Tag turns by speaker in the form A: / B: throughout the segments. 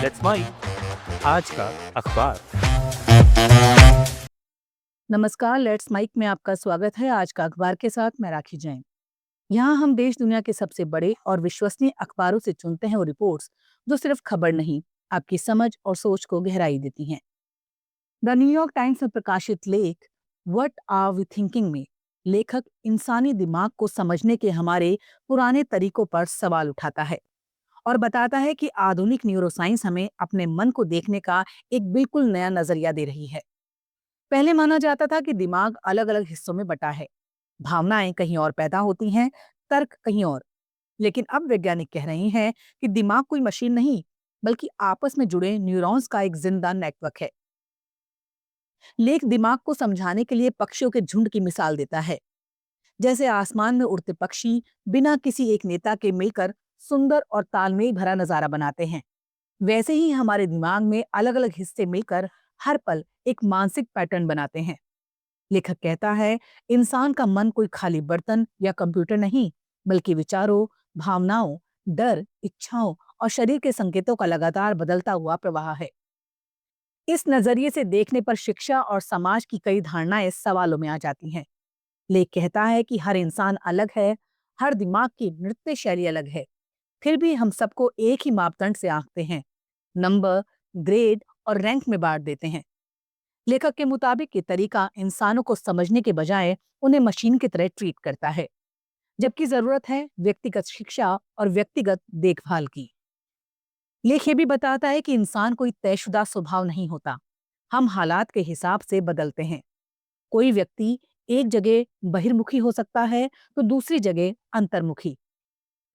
A: Let's mic आज का अखबार।
B: नमस्कार, लेट्स माइक में आपका स्वागत है। आज का अखबार के साथ मैं राखी जैन। यहाँ हम देश दुनिया के सबसे बड़े और विश्वसनीय अखबारों से चुनते हैं वो रिपोर्ट्स जो सिर्फ खबर नहीं, आपकी समझ और सोच को गहराई देती हैं। द न्यूयॉर्क टाइम्स में प्रकाशित लेख व्हाट आर वी थिंकिंग में लेखक इंसानी दिमाग को समझने के हमारे पुराने तरीकों पर सवाल उठाता है और बताता है कि आधुनिक न्यूरोसाइंस हमें अपने मन को देखने का एक बिल्कुल नया नजरिया दे रही है। पहले माना जाता था कि दिमाग अलग अलग हिस्सों में बटा है, भावनाएं कहीं और पैदा होती हैं, तर्क कहीं और। लेकिन अब वैज्ञानिक कह रहे हैं कि दिमाग कोई मशीन नहीं, बल्कि आपस में जुड़े न्यूरॉन्स का एक जिंदा नेटवर्क है। लेख दिमाग को समझाने के लिए पक्षियों के झुंड की मिसाल देता है। जैसे आसमान में उड़ते पक्षी बिना किसी एक नेता के मिलकर सुंदर और तालमेल भरा नजारा बनाते हैं, वैसे ही हमारे दिमाग में अलग अलग हिस्से मिलकर हर पल एक मानसिक पैटर्न बनाते हैं। लेखक कहता है, इंसान का मन कोई खाली बर्तन या कंप्यूटर नहीं, बल्कि विचारों, भावनाओं, डर, इच्छाओं और शरीर के संकेतों का लगातार बदलता हुआ प्रवाह है। इस नजरिए से देखने पर शिक्षा और समाज की कई धारणाएं सवालों में आ जाती हैं। लेख कहता है कि हर इंसान अलग है, हर दिमाग की नृत्य शैली अलग है, फिर भी हम सबको एक ही मापदंड से आंकते हैं, नंबर, ग्रेड और रैंक में बांट देते हैं। लेखक के मुताबिक ये तरीका इंसानों को समझने के बजाय उन्हें मशीन की तरह ट्रीट करता है, जबकि जरूरत है व्यक्तिगत शिक्षा और व्यक्तिगत देखभाल की। लेख ये भी बताता है कि इंसान कोई तयशुदा स्वभाव नहीं होता, हम हालात के हिसाब से बदलते हैं। कोई व्यक्ति एक जगह बहिर्मुखी हो सकता है तो दूसरी जगह अंतर्मुखी।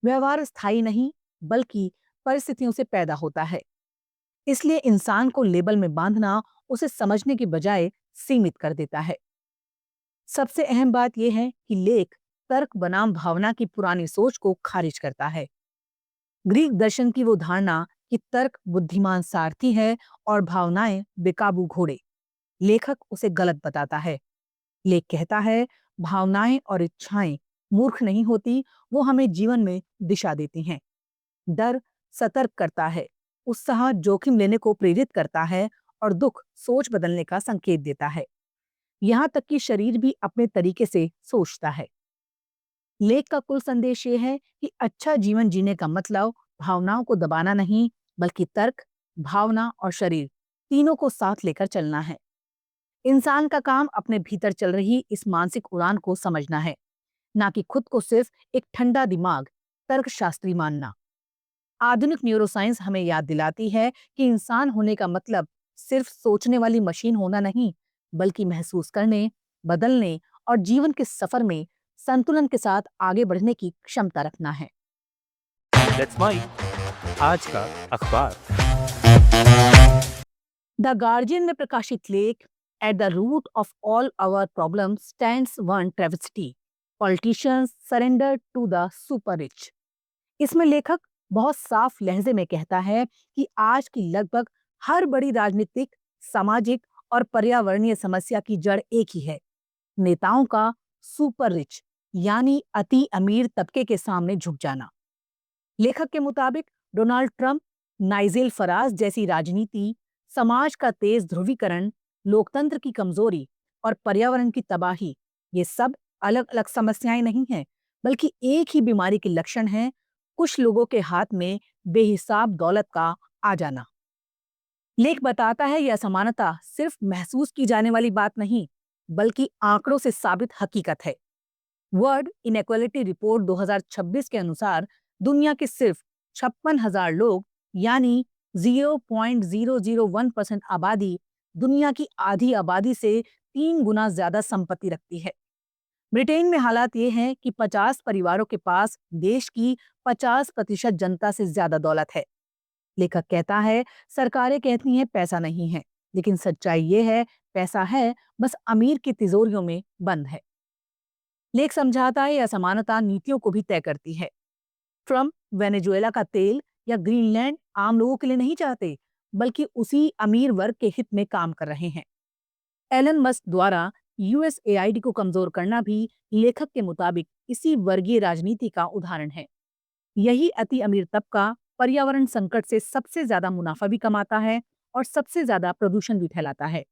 B: व्यवहार स्थायी नहीं, बल्कि परिस्थितियों से पैदा होता है। इसलिए इंसान को लेबल में बांधना उसे समझने की बजाय सीमित कर देता है। सबसे अहम बात यह है कि लेख तर्क बनाम भावना की पुरानी सोच को खारिज करता है। ग्रीक दर्शन की वो धारणा कि तर्क बुद्धिमान सारथी है और भावनाएं बेकाबू घोड़े, लेखक उसे गलत बताता है। लेख कहता है, भावनाएं और इच्छाएं मूर्ख नहीं होती, वो हमें जीवन में दिशा देती हैं। डर सतर्क करता है, उत्साह जोखिम लेने को प्रेरित करता है और दुख सोच बदलने का संकेत देता है। यहाँ तक कि शरीर भी अपने तरीके से सोचता है। लेख का कुल संदेश ये है कि अच्छा जीवन जीने का मतलब भावनाओं को दबाना नहीं, बल्कि तर्क, भावना और शरीर तीनों को साथ लेकर चलना है। इंसान का काम अपने भीतर चल रही इस मानसिक उड़ान को समझना है, ना कि खुद को सिर्फ एक ठंडा दिमाग, तर्कशास्त्री मानना। आधुनिक न्यूरोसाइंस हमें याद दिलाती है कि इंसान होने का मतलब सिर्फ सोचने वाली मशीन होना नहीं, बल्कि महसूस करने, बदलने और जीवन के सफर में संतुलन के साथ आगे बढ़ने की क्षमता रखना है।
A: लेट्स माइक आज का अखबार।
B: द गार्जियन में प्रकाशित लेख at the root of all our problem stands one travesty, politicians surrender to the super rich. इसमें लेखक बहुत साफ लहजे में कहता है कि आज की लगभग हर बड़ी राजनीतिक, सामाजिक और पर्यावरणीय समस्या की जड़ एक ही है, नेताओं का सुपर रिच यानी अति अमीर तबके के सामने झुक जाना। लेखक के मुताबिक डोनाल्ड ट्रंप, नाइजेल फराज जैसी राजनीति, समाज का तेज ध्रुवीकरण, लोकतंत्र की कमजोरी और पर्यावरण की तबाही, ये सब अलग अलग समस्याएं नहीं हैं, बल्कि एक ही बीमारी के लक्षण हैं, कुछ लोगों के हाथ में बेहिसाब दौलत का आ जाना। लेख बताता है यह असमानता सिर्फ महसूस की जाने वाली बात नहीं, बल्कि आंकड़ों से साबित हकीकत है। वर्ल्ड इनइक्वालिटी रिपोर्ट 2026 के अनुसार दुनिया के सिर्फ 56,000 लोग यानी 0.001% आबादी दुनिया की आधी आबादी से 3 गुना ज्यादा संपत्ति रखती है। ब्रिटेन में हालात ये हैं कि 50 परिवारों के पास देश की 50% जनता से ज्यादा दौलत है। लेखक कहता है, सरकारें कहती हैं पैसा नहीं है, लेकिन सच्चाई ये है, पैसा है, बस अमीर की तिजोरियों में बंद है। लेख समझाता है यह असमानता नीतियों को भी तय करती है। ट्रंप वेनेजुएला का तेल या ग्रीनलैंड आम लोगों के लिए नहीं चाहते, बल्कि उसी अमीर वर्ग के हित में काम कर रहे हैं। एलन मस्क द्वारा यूएसएआईडी को कमजोर करना भी लेखक के मुताबिक इसी वर्गीय राजनीति का उदाहरण है। यही अति अमीर तबका पर्यावरण संकट से सबसे ज्यादा मुनाफा भी कमाता है और सबसे ज्यादा प्रदूषण भी फैलाता है।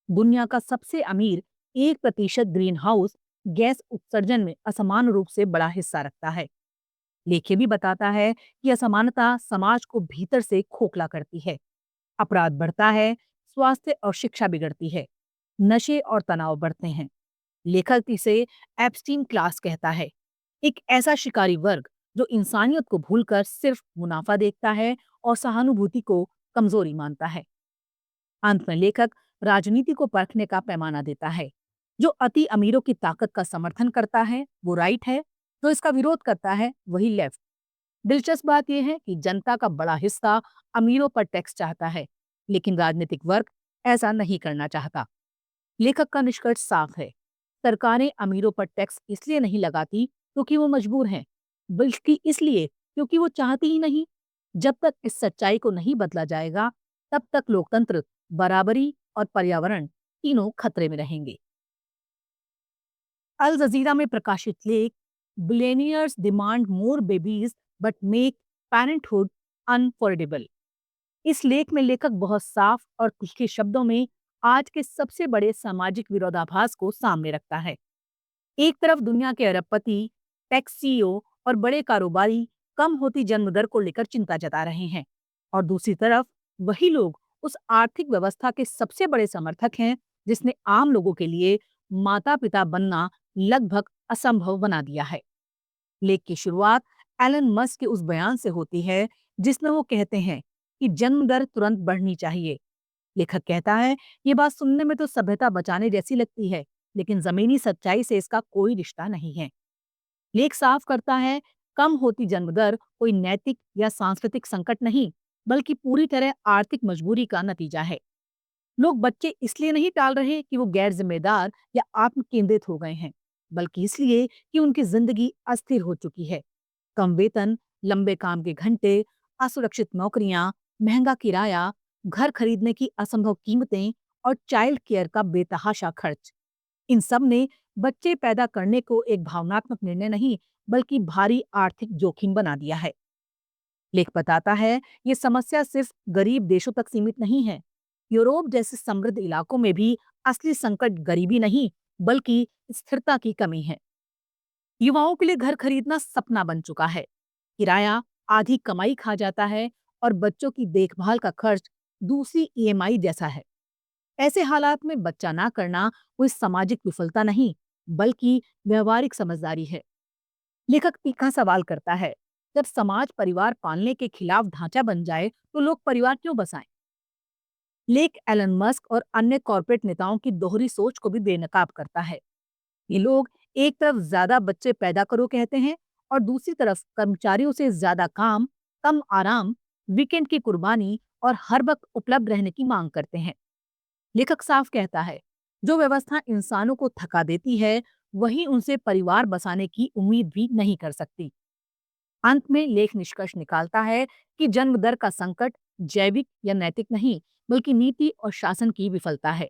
B: दुनिया का सबसे अमीर 1% ग्रीन हाउस गैस उत्सर्जन में असमान रूप से बड़ा हिस्सा रखता है। लेख ये भी बताता है कि असमानता समाज को भीतर से खोखला करती है, अपराध बढ़ता है, स्वास्थ्य और शिक्षा बिगड़ती है, नशे और तनाव बढ़ते हैं। लेखक इसे एप्स्टीन क्लास कहता है, एक ऐसा शिकारी वर्ग जो इंसानियत को भूलकर सिर्फ मुनाफा देखता है और सहानुभूति को कमजोरी मानता है। अंत में लेखक राजनीति को परखने का पैमाना देता है। जो अति अमीरों की ताकत का समर्थन करता है वो राइट है, जो इसका विरोध करता है वही लेफ्ट। दिलचस्प बात यह है कि जनता का बड़ा हिस्सा अमीरों पर टैक्स चाहता है, लेकिन राजनीतिक वर्ग ऐसा नहीं करना चाहता। लेखक का निष्कर्ष साफ है, सरकारें अमीरों पर टैक्स इसलिए नहीं लगाती क्योंकि वो मजबूर हैं, बल्कि इसलिए क्योंकि वो चाहती ही नहीं। जब तक इस सच्चाई को नहीं बदला जाएगा, तब तक लोकतंत्र, बराबरी और पर्यावरण तीनों खतरे में रहेंगे। अल जजीरा में प्रकाशित लेख billionaires demand more babies but make parenthood unaffordable. इस लेख में लेखक बहुत साफ और खुशके शब्दों में आज के सबसे बड़े सामाजिक विरोधाभास को सामने रखता है। एक तरफ दुनिया के अरबपति, टेक्स सीईओ और बड़े कारोबारी कम होती जन्म दर को लेकर चिंता जता रहे हैं, और दूसरी तरफ वही लोग उस आर्थिक व्यवस्था के सबसे बड़े समर्थक हैं जिसने आम लोगों के लिए माता पिता बनना लगभग असंभव बना दिया है। लेख की शुरुआत एलन मस्क के उस बयान से होती है जिसमें वो कहते हैं कि जन्म दर तुरंत बढ़नी चाहिए। लेखक कहता है, ये बात सुनने में तो सभ्यता बचाने जैसी लगती है, लेकिन जमीनी सच्चाई से इसका कोई रिश्ता नहीं है। लेख साफ करता है, कम होती जन्म दर कोई नैतिक या सांस्कृतिक संकट नहीं, बल्कि पूरी तरह आर्थिक मजबूरी का नतीजा है। लोग बच्चे इसलिए नहीं टाल रहे कि वो गैर जिम्मेदार या आत्म केंद्रित हो गए हैं, बल्कि इसलिए कि उनकी जिंदगी अस्थिर हो चुकी है। कम वेतन, लंबे काम के घंटे, असुरक्षित नौकरियां, महंगा किराया, घर खरीदने की असंभव कीमतें और चाइल्ड केयर का बेतहाशा खर्च, इन सब ने बच्चे पैदा करने को एक भावनात्मक निर्णय नहीं, बल्कि भारी आर्थिक जोखिम बना दिया है। लेख बताता है, ये समस्या सिर्फ गरीब देशों तक सीमित नहीं है। यूरोप जैसे समृद्ध इलाकों में भी असली संकट गरीबी नहीं, बल्कि स्थिरता की कमी है। युवाओं के लिए घर खरीदना सपना बन चुका है, किराया आधी कमाई खा जाता है और बच्चों की देखभाल का खर्च दूसरी ईएमआई जैसा है। ऐसे हालात में बच्चा ना करना कोई सामाजिक विफलता नहीं, बल्कि व्यवहारिक समझदारी है। लेखक तीखा सवाल करता है, जब समाज परिवार पालने के खिलाफ ढांचा बन जाए तो लोग परिवार क्यों बसाएं? लेख एलन मस्क और अन्य कॉर्पोरेट नेताओं की दोहरी सोच को भी बेनकाब करता है। ये लोग एक तरफ ज्यादा बच्चे पैदा करो कहते हैं और दूसरी तरफ कर्मचारियों से ज्यादा काम, कम आराम, वीकेंड की कुर्बानी और हर वक्त उपलब्ध रहने की मांग करते हैं। लेखक साफ कहता है, जो व्यवस्था इंसानों को थका देती है, वही उनसे परिवार बसाने की उम्मीद भी नहीं कर सकती। अंत में लेख निष्कर्ष निकालता है कि जन्म दर का संकट जैविक या नैतिक नहीं, बल्कि नीति और शासन की विफलता है।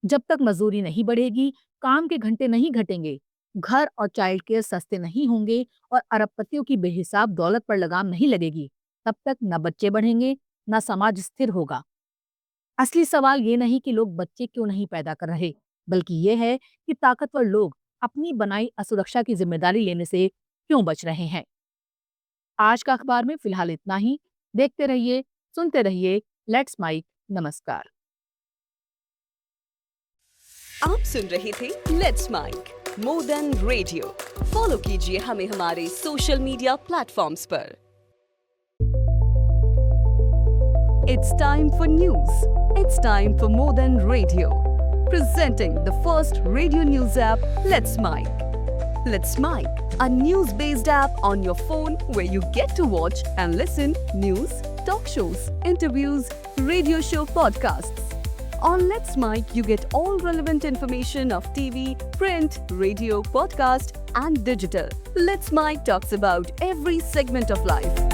B: जब तक मजदूरी नहीं बढ़ेगी, काम के घंटे नहीं घटेंगे, घर और चाइल्ड केयर सस्ते नहीं होंगे और अरबपतियों की बेहिसाब दौलत पर लगाम नहीं लगेगी, तब तक न बच्चे बढ़ेंगे, न समाज स्थिर होगा। असली सवाल ये नहीं कि लोग बच्चे क्यों नहीं पैदा कर रहे, बल्कि ये है कि ताकतवर लोग अपनी बनाई असुरक्षा की जिम्मेदारी लेने से क्यों बच रहे हैं। आज का अखबार में फिलहाल इतना ही। देखते रहिए, सुनते रहिए लेट्स माइक। नमस्कार।
C: आप सुन रहे थे let's mic more than radio. Follow कीजिए हमें हमारे सोशल मीडिया प्लेटफॉर्म्स पर। It's time for news. It's time for more than radio. Presenting the first radio news app, Let's Mic. Let's Mic, a news-based app on your phone where you get to watch and listen news, talk shows, interviews, radio show podcasts. On Let's Mic, you get all relevant information of TV, print, radio, podcast, and digital. Let's Mic talks about every segment of life.